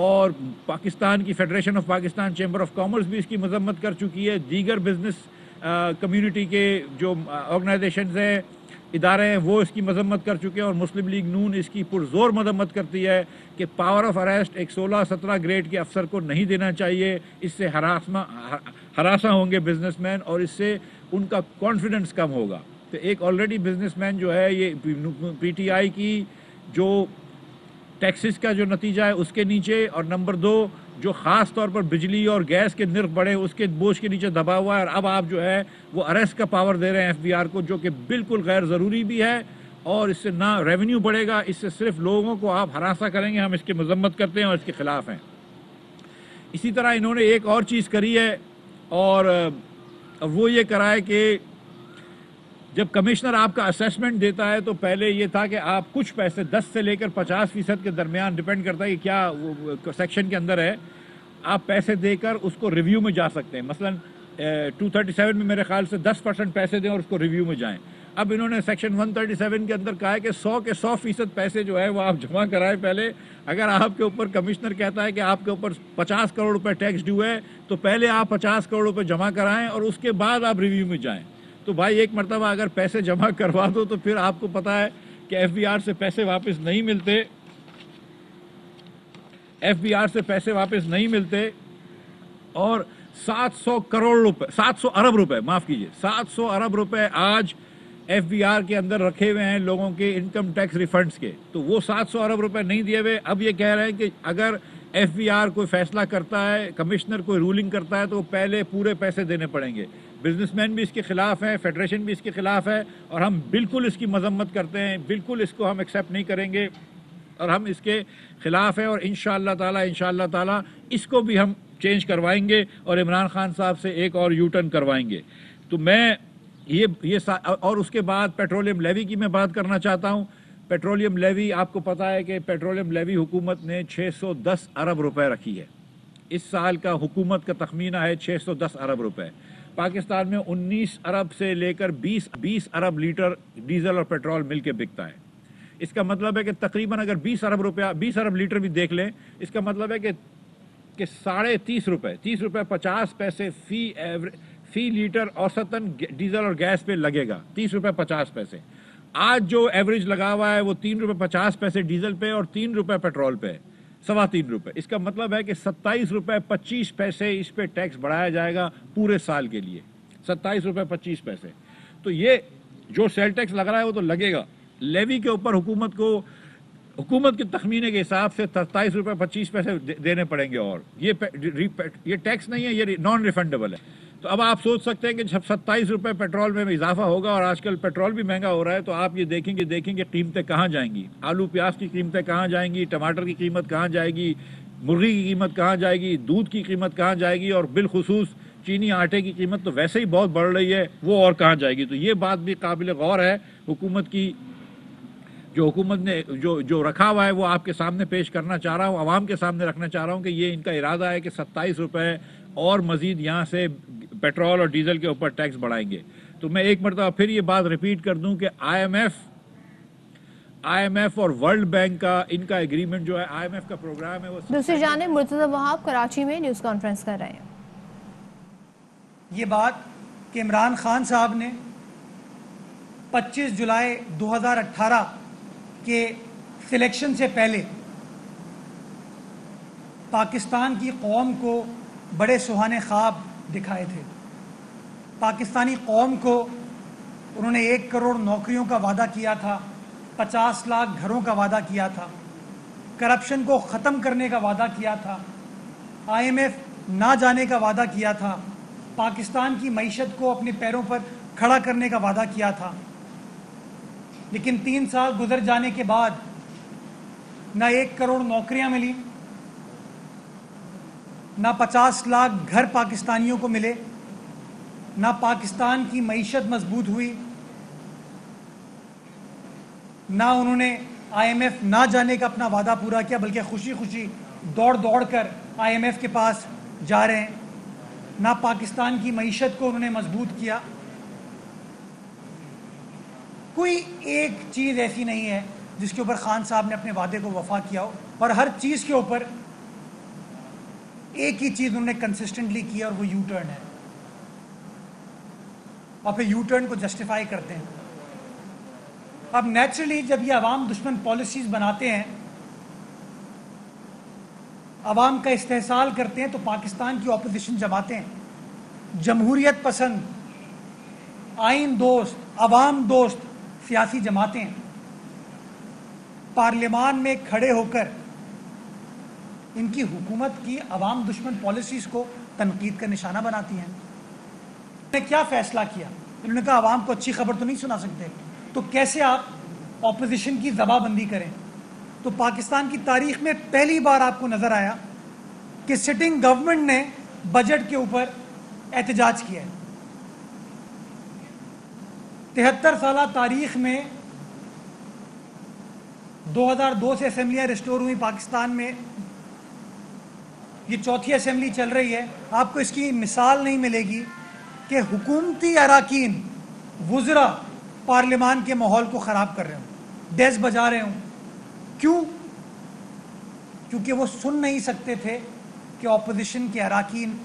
اور پاکستان کی federation of Pakistan chamber of commerce بھی اس کی مذمت کر چکی ہے، دیگر بزنس کمیونٹی کے جو آرگنائزیشنز ہیں، ادارے ہیں، وہ اس کی مذمت کر چکے ہیں، اور مسلم لیگ نون اس کی پرزور مذمت کرتی ہے کہ پاور آف اریسٹ ایک 16-17 گریڈ کے افسر کو نہیں دینا چاہیے، اس سے ہراساں ہوں گے بزنس مین اور اس سے ان کا کانفیڈنس کم ہوگا۔ تو ایک آلریڈی بزنس مین جو ہے یہ پی ٹی آئی کی جو ٹیکسز کا جو نتیجہ ہے اس کے نیچے، اور نمبر 2 جو خاص طور پر بجلی اور گیس کے نرخ بڑھے اس کے بوجھ کے نیچے دبا ہوا ہے، اور اب آپ جو ہے وہ اریسٹ کا پاور دے رہے ہیں ایف بی آر کو، جو کہ بالکل غیر ضروری بھی ہے، اور اس سے نہ ریونیو بڑھے گا، اس سے صرف لوگوں کو آپ ہراساں کریں گے۔ ہم اس کی مذمت کرتے ہیں اور اس کے خلاف ہیں۔ اسی طرح انہوں نے ایک اور چیز کری ہے، اور وہ یہ کرا ہے کہ جب کمشنر آپ کا اسیسمنٹ دیتا ہے تو پہلے یہ تھا کہ آپ کچھ پیسے 10 سے لے کر 50% کے درمیان، ڈیپینڈ کرتا ہے کہ کیا وہ سیکشن کے اندر ہے، آپ پیسے دے کر اس کو ریویو میں جا سکتے ہیں۔ مثلا 237 میں میرے خیال سے 10% پیسے دیں اور اس کو ریویو میں جائیں۔ اب انہوں نے سیکشن 137 کے اندر کہا ہے کہ 100 کے 100% پیسے جو ہے وہ آپ جمع کرائیں پہلے۔ اگر آپ کے اوپر کمشنر کہتا ہے کہ آپ کے اوپر 50 کروڑ روپے ٹیکس ڈیو ہے تو پہلے آپ 50 کروڑ روپے جمع کرائیں اور اس کے بعد آپ ریویو میں جائیں۔ تو بھائی ایک مرتبہ اگر پیسے جمع کروا دو تو پھر آپ کو پتہ ہے کہ ایف بی آر سے پیسے واپس نہیں ملتے، ایف بی آر سے پیسے واپس نہیں ملتے، اور 700 ارب روپے معاف کیجئے 700 ارب روپے آج ایف بی آر کے اندر رکھے ہوئے ہیں لوگوں کے انکم ٹیکس ریفنڈز کے، تو وہ 700 ارب روپے نہیں دیے ہوئے۔ اب یہ کہہ رہے ہیں کہ اگر ایف بی آر کوئی فیصلہ کرتا ہے، کمشنر کوئی رولنگ کرتا ہے تو وہ پہلے پورے پیسے دینے پڑیں گے۔ بزنس مین بھی اس کے خلاف ہیں، فیڈریشن بھی اس کے خلاف ہے، اور ہم بالکل اس کی مذمت کرتے ہیں، بالکل اس کو ہم ایکسیپٹ نہیں کریں گے، اور ہم اس کے خلاف ہیں، اور انشاءاللہ تعالی اس کو بھی ہم چینج کروائیں گے اور عمران خان صاحب سے ایک اور یو ٹرن کروائیں گے۔ تو میں اور اس کے بعد پیٹرولیم لیوی کی میں بات کرنا چاہتا ہوں۔ پیٹرولیم لیوی آپ کو پتہ ہے کہ پیٹرولیم لیوی حکومت نے 610 ارب روپے رکھی ہے، اس سال کا حکومت کا تخمینہ ہے 610 ارب روپے۔ پاکستان میں 19 ارب سے لے کر 20 ارب لیٹر ڈیزل اور پیٹرول مل کے بکتا ہے۔ اس کا مطلب ہے کہ تقریباً اگر 20 ارب لیٹر بھی دیکھ لیں، اس کا مطلب ہے کہ 30 روپے 50 پیسے فی لیٹر اوسطاً ڈیزل اور گیس پہ لگے گا، 30 روپے 50 پیسے۔ آج جو ایوریج لگا ہوا ہے وہ 3 روپے 50 پیسے ڈیزل پہ اور 3 روپے پیٹرول پہ، 3.25 روپے۔ اس کا مطلب ہے کہ 27 روپے 25 پیسے اس پہ ٹیکس بڑھایا جائے گا پورے سال کے لیے، 27 روپے 25 پیسے۔ تو یہ جو سیل ٹیکس لگ رہا ہے وہ تو لگے گا لیوی کے اوپر، حکومت کے تخمینے کے حساب سے 27 روپے 25 پیسے دینے پڑیں گے، اور یہ ٹیکس نہیں ہے، یہ نان ریفنڈیبل ہے۔ تو اب آپ سوچ سکتے ہیں کہ جب 27 روپے پیٹرول میں اضافہ ہوگا اور آج کل پیٹرول بھی مہنگا ہو رہا ہے، تو آپ یہ دیکھیں گے قیمتیں کہاں جائیں گی، آلو پیاز کی قیمتیں کہاں جائیں گی، ٹماٹر کی قیمت کہاں جائے گی، مرغی کی قیمت کہاں جائے گی، دودھ کی قیمت کہاں جائے گی، اور بالخصوص چینی آٹے کی قیمت تو ویسے ہی بہت بڑھ رہی ہے، وہ اور کہاں جائے گی۔ تو یہ بات بھی قابل غور ہے حکومت کی، جو حکومت نے جو رکھا ہوا ہے وہ آپ کے سامنے پیش کرنا چاہ رہا ہوں، عوام کے سامنے رکھنا چاہ رہا ہوں کہ یہ ان کا ارادہ ہے کہ 27 روپے اور مزید یہاں سے پیٹرول اور ڈیزل کے اوپر ٹیکس بڑھائیں گے۔ تو میں ایک مرتبہ پھر یہ بات ریپیٹ کر دوں کہ آئی ایم ایف اور ورلڈ بینک کا ان کا ایگریمنٹ جو ہے، آئی ایم ایف کا پروگرام ہے وہ۔ دوسری جانب مرتضی وہاب کراچی میں نیوز کانفرنس کر رہے ہیں۔ یہ بات کہ عمران خان صاحب نے 25 جولائی 2018 کے سلیکشن سے پہلے پاکستان کی قوم کو بڑے سہانے خواب دکھائے تھے۔ پاکستانی قوم کو انہوں نے 1 کروڑ نوکریوں کا وعدہ کیا تھا، 50 لاکھ گھروں کا وعدہ کیا تھا، کرپشن کو ختم کرنے کا وعدہ کیا تھا، آئی ایم ایف نہ جانے کا وعدہ کیا تھا، پاکستان کی معیشت کو اپنے پیروں پر کھڑا کرنے کا وعدہ کیا تھا۔ لیکن 3 سال گزر جانے کے بعد نہ 1 کروڑ نوکریاں ملی، نہ 50 لاکھ گھر پاکستانیوں کو ملے، نہ پاکستان کی معیشت مضبوط ہوئی، نہ انہوں نے آئی ایم ایف نہ جانے کا اپنا وعدہ پورا کیا، بلکہ خوشی خوشی دوڑ کر آئی ایم ایف کے پاس جا رہے ہیں، نہ پاکستان کی معیشت کو انہوں نے مضبوط کیا۔ کوئی ایک چیز ایسی نہیں ہے جس کے اوپر خان صاحب نے اپنے وعدے کو وفا کیا ہو، اور ہر چیز کے اوپر ایک ہی چیز انہوں نے کنسسٹنٹلی کی اور وہ یو ٹرن ہے، اور پھر یو ٹرن کو جسٹیفائی کرتے ہیں. اب نیچرلی جب یہ عوام دشمن پالیسیز بناتے ہیں، عوام کا استحصال کرتے ہیں، تو پاکستان کی اپوزیشن جماعتیں جمہوریت پسند، آئین دوست، عوام دوست سیاسی جماعتیں پارلیمان میں کھڑے ہو کر ان کی حکومت کی عوام دشمن پالیسیز کو تنقید کا نشانہ بناتی ہیں. انہوں نے کیا فیصلہ کیا؟ انہوں نے کہا عوام کو اچھی خبر تو نہیں سنا سکتے، تو کیسے آپ اپوزیشن کی زباں بندی کریں؟ تو پاکستان کی تاریخ میں پہلی بار آپ کو نظر آیا کہ سٹنگ گورنمنٹ نے بجٹ کے اوپر احتجاج کیا ہے. 73 سالہ تاریخ میں 2002 سے اسمبلیاں ریسٹور ہوئی پاکستان میں، یہ چوتھی اسمبلی چل رہی ہے. آپ کو اس کی مثال نہیں ملے گی کہ حکومتی اراکین وزراء پارلیمان کے ماحول کو خراب کر رہے ہوں، ڈیس بجا رہے ہوں. کیوں؟ کیونکہ وہ سن نہیں سکتے تھے کہ اپوزیشن کے اراکین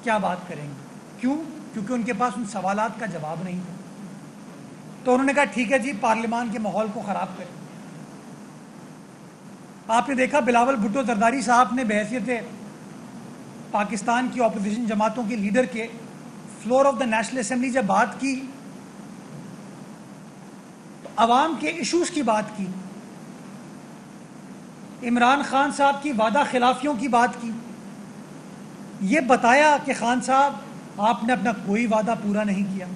کیا بات کریں گے. کیوں؟ کیونکہ ان کے پاس ان سوالات کا جواب نہیں تھا. تو انہوں نے کہا ٹھیک ہے جی، پارلیمان کے ماحول کو خراب کریں. آپ نے دیکھا بلاول بھٹو زرداری صاحب نے بحیثیت پاکستان کی اپوزیشن جماعتوں کے لیڈر کے floor of the National Assembly جب بات کی تو عوام کے ایشوز کی بات کی، عمران خان صاحب کی وعدہ خلافیوں کی بات کی. یہ بتایا کہ خان صاحب آپ نے اپنا کوئی وعدہ پورا نہیں کیا.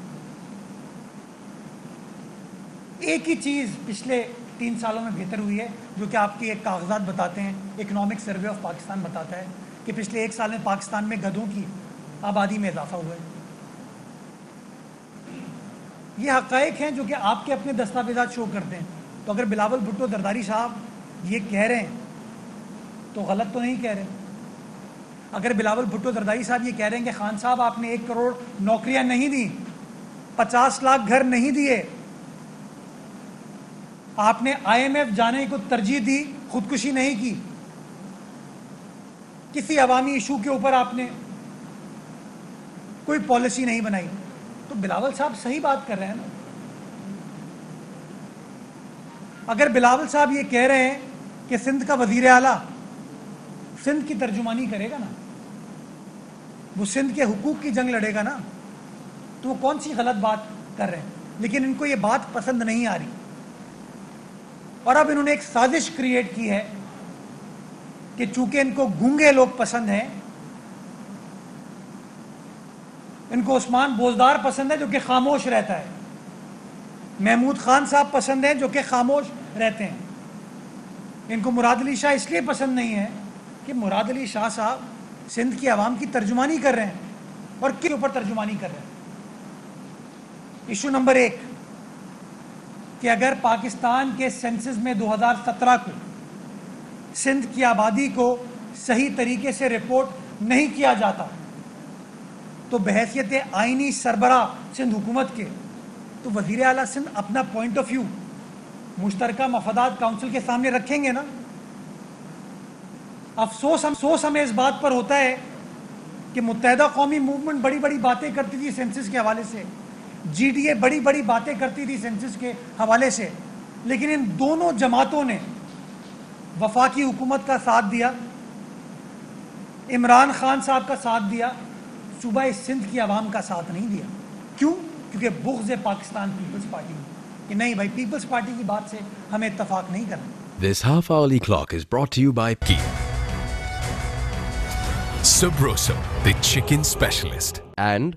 ایک ہی چیز پچھلے 3 سالوں میں بہتر ہوئی ہے، جو کہ آپ کے ایک کاغذات بتاتے ہیں، اکنامک سروے آف پاکستان بتاتا ہے کہ پچھلے 1 سال میں پاکستان میں گدھوں کی آبادی میں اضافہ ہوا ہے. یہ حقائق ہیں جو کہ آپ کے اپنے دستاویزات شو کرتے ہیں. تو اگر بلاول بھٹو زرداری صاحب یہ کہہ رہے ہیں تو غلط تو نہیں کہہ رہے. اگر بلاول بھٹو زرداری صاحب یہ کہہ رہے ہیں کہ خان صاحب آپ نے 1 کروڑ نوکریاں نہیں دی، 50 لاکھ گھر نہیں دیے، آپ نے IMF جانے کو ترجیح دی، خودکشی نہیں کی، کسی عوامی ایشو کے اوپر آپ نے کوئی پالیسی نہیں بنائی، تو بلاول صاحب صحیح بات کر رہے ہیں نا. اگر بلاول صاحب یہ کہہ رہے ہیں کہ سندھ کا وزیر اعلیٰ سندھ کی ترجمانی کرے گا نا، وہ سندھ کے حقوق کی جنگ لڑے گا نا، تو وہ کون سی غلط بات کر رہے ہیں. لیکن ان کو یہ بات پسند نہیں آ رہی، اور اب انہوں نے ایک سازش کریٹ کی ہے کہ چونکہ ان کو گونگے لوگ پسند ہیں، ان کو عثمان بوزدار پسند ہے جو کہ خاموش رہتا ہے، محمود خان صاحب پسند ہیں جو کہ خاموش رہتے ہیں، ان کو مراد علی شاہ اس لیے پسند نہیں ہے کہ مراد علی شاہ صاحب سندھ کی عوام کی ترجمانی کر رہے ہیں. اور کس اوپر ترجمانی کر رہے ہیں؟ ایشو نمبر 1 کہ اگر پاکستان کے سینسس میں 2017 کو سندھ کی آبادی کو صحیح طریقے سے رپورٹ نہیں کیا جاتا تو بحیثیت آئینی سربراہ سندھ حکومت کے تو وزیر اعلیٰ سندھ اپنا پوائنٹ آف ویو مشترکہ مفادات کونسل کے سامنے رکھیں گے نا. افسوس ہمیں اس بات پر ہوتا ہے کہ متحدہ قومی موومنٹ بڑی بڑی باتیں کرتی تھی سینسس کے حوالے سے، GDA بڑی بڑی باتیں کرتی تھی سینسس کے حوالے سے، لیکن ان دونوں جماعتوں نے وفاقی حکومت کا ساتھ دیا، عمران خان صاحب کا ساتھ دیا، صوبہ سندھ کی عوام کا ساتھ نہیں دیا. کیوں؟ کیونکہ بغض پاکستان پیپلز پارٹی میں کہ نہیں بھائی، پیپلز پارٹی کی بات سے ہمیں اتفاق نہیں کرنا. This half-hourly clock is brought to you by Kia. Sabroso, the chicken specialist. And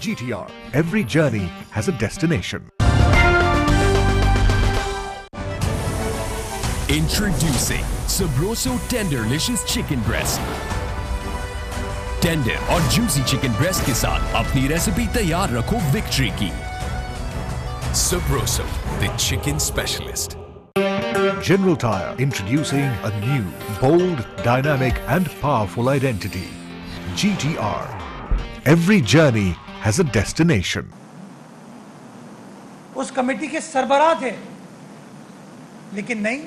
GTR. Every journey has a destination. Introducing Sabroso Tenderlicious Chicken Breast. Tender اور جوسی چکن بریسٹ کے ساتھ اپنی ریسیپی تیار رکھو وکٹری کی. Sabroso, the chicken specialist. General Tyre introducing a new, bold, dynamic and powerful identity. GTR. Every journey has a destination. اس committee کے سربراہ تھے، لیکن نہیں،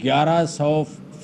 1100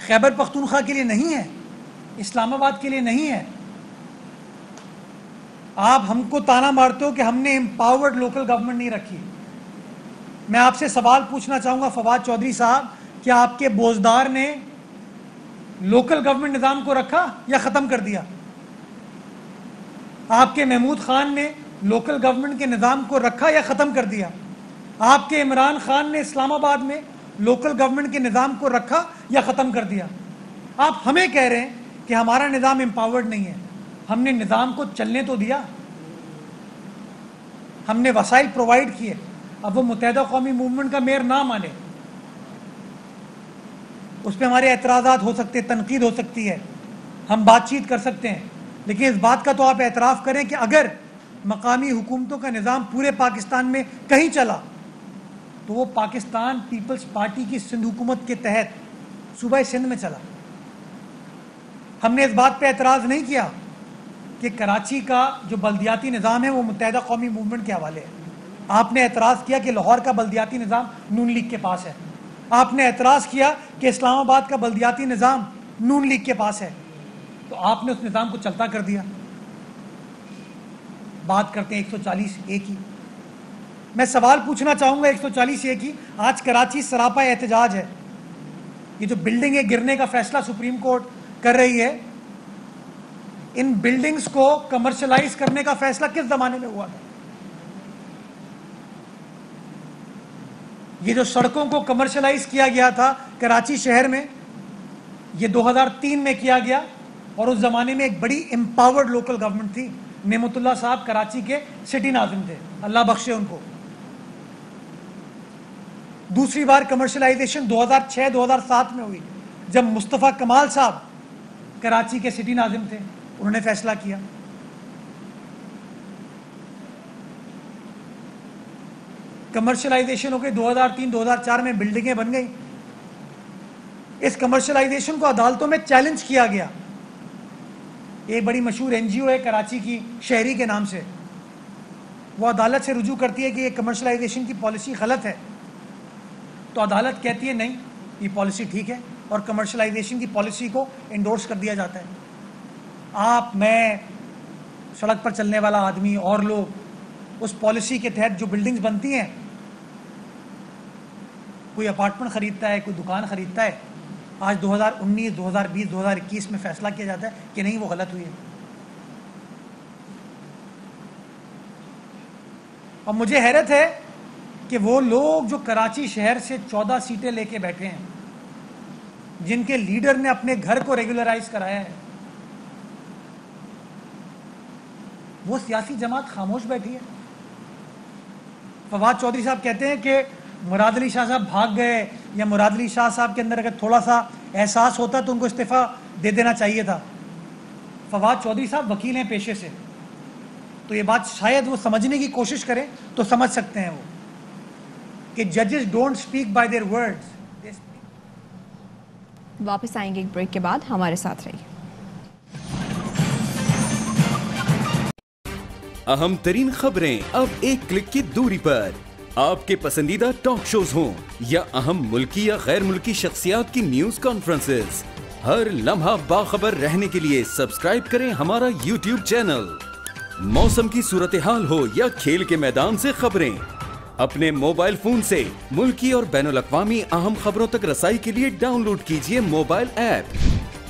خیبر پختونخوا کے لیے نہیں ہے, اسلام آباد کے لیے نہیں ہے. آپ ہم کو تانا مارتے ہو کہ ہم نے امپاورڈ لوکل گورنمنٹ نہیں رکھی. میں آپ سے سوال پوچھنا چاہوں گا فواد چودھری صاحب, کیا آپ کے بوزدار نے لوکل گورنمنٹ نظام کو رکھا یا ختم کر دیا؟ آپ کے محمود خان نے لوکل گورنمنٹ کے نظام کو رکھا یا ختم کر دیا؟ آپ کے عمران خان نے اسلام آباد میں لوکل گورنمنٹ کے نظام کو رکھا یا ختم کر دیا؟ آپ ہمیں کہہ رہے ہیں کہ ہمارا نظام امپاورڈ نہیں ہے. ہم نے نظام کو چلنے تو دیا, ہم نے وسائل پرووائڈ کیے. اب وہ متحدہ قومی موومنٹ کا میئر نہ مانے, اس پہ ہمارے اعتراضات ہو سکتے, تنقید ہو سکتی ہے, ہم بات چیت کر سکتے ہیں, لیکن اس بات کا تو آپ اعتراف کریں کہ اگر مقامی حکومتوں کا نظام پورے پاکستان میں کہیں چلا تو وہ پاکستان پیپلز پارٹی کی سندھ حکومت کے تحت صوبہ سندھ میں چلا. ہم نے اس بات پہ اعتراض نہیں کیا کہ کراچی کا جو بلدیاتی نظام ہے وہ متحدہ قومی موومنٹ کے حوالے ہے. آپ نے اعتراض کیا کہ لاہور کا بلدیاتی نظام نون لیگ کے پاس ہے. آپ نے اعتراض کیا کہ اسلام آباد کا بلدیاتی نظام نون لیگ کے پاس ہے. تو آپ نے اس نظام کو چلتا کر دیا. بات کرتے ہیں 140A کی. میں سوال پوچھنا چاہوں گا 140A کی. آج کراچی سراپا احتجاج ہے. یہ جو بلڈنگیں گرنے کا فیصلہ سپریم کورٹ کر رہی ہے, ان بلڈنگز کو کمرشلائز کرنے کا فیصلہ کس زمانے میں ہوا تھا؟ یہ جو سڑکوں کو کمرشلائز کیا گیا تھا کراچی شہر میں, یہ 2003 میں کیا گیا, اور اس زمانے میں ایک بڑی امپاورڈ لوکل گورنمنٹ تھی. نعمت اللہ صاحب کراچی کے سٹی ناظم تھے, اللہ بخشے ان کو. دوسری بار کمرشلائزیشن 2006-2007 میں ہوئی جب مصطفیٰ کمال صاحب کراچی کے سٹی ناظم تھے, انہوں نے فیصلہ کیا. کمرشلائزیشن ہو گئی 2003-2004 میں, بلڈنگیں بن گئی. اس کمرشلائزیشن کو عدالتوں میں چیلنج کیا گیا. ایک بڑی مشہور NGO ہے کراچی کی, شہری کے نام سے, وہ عدالت سے رجوع کرتی ہے کہ یہ کمرشلائزیشن کی پالیسی غلط ہے. تو عدالت کہتی ہے نہیں, یہ پالیسی ٹھیک ہے, اور کمرشلائزیشن کی پالیسی کو انڈورس کر دیا جاتا ہے. آپ, میں, سڑک پر چلنے والا آدمی اور لوگ اس پالیسی کے تحت جو بلڈنگز بنتی ہیں, کوئی اپارٹمنٹ خریدتا ہے, کوئی دکان خریدتا ہے, آج 2019, 2020, 2021 میں فیصلہ کیا جاتا ہے کہ نہیں وہ غلط ہوئی ہے. اور مجھے حیرت ہے کہ وہ لوگ جو کراچی شہر سے 14 سیٹیں لے کے بیٹھے ہیں, جن کے لیڈر نے اپنے گھر کو ریگولرائز کرایا ہے, وہ سیاسی جماعت خاموش بیٹھی ہے. فواد چودھری صاحب کہتے ہیں کہ مراد علی شاہ صاحب بھاگ گئے, یا مراد علی شاہ صاحب کے اندر اگر تھوڑا سا احساس ہوتا تو ان کو استعفیٰ دے دینا چاہیے تھا. فواد چودھری صاحب وکیل ہیں پیشے سے, تو یہ بات شاید وہ سمجھنے کی کوشش کریں تو سمجھ سکتے ہیں وہ کہ ججز don't speak by their words. واپس آئیں گے ایک بریک کے بعد, ہمارے ساتھ رہیے. اہم ترین خبریں اب ایک کلک کی دوری پر. آپ کے پسندیدہ ٹاک شوز ہوں یا اہم ملکی یا غیر ملکی شخصیات کی نیوز کانفرنسز, ہر لمحہ باخبر رہنے کے لیے سبسکرائب کریں ہمارا YouTube چینل. موسم کی صورتحال ہو یا کھیل کے میدان سے خبریں, اپنے موبائل فون سے ملکی اور بین الاقوامی اہم خبروں تک رسائی کے لیے ڈاؤن لوڈ کیجیے موبائل ایپ.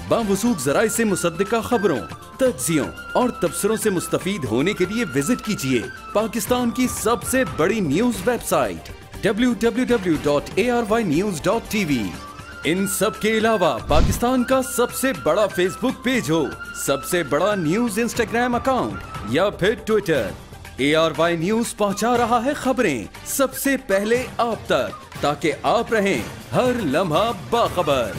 باوثوق ذرائع سے مصدقہ خبروں, تجزیوں اور تبصروں سے مستفید ہونے کے لیے وزٹ کیجیے پاکستان کی سب سے بڑی نیوز ویب سائٹ www.arYnews.tv. ان سب کے علاوہ پاکستان کا سب سے بڑا فیس بک پیج ہو, سب سے بڑا نیوز انسٹاگرام اکاؤنٹ یا پھر ٹویٹر, ARY نیوز پہنچا رہا ہے خبریں سب سے پہلے آپ تک, تاکہ آپ رہیں ہر لمحہ باخبر.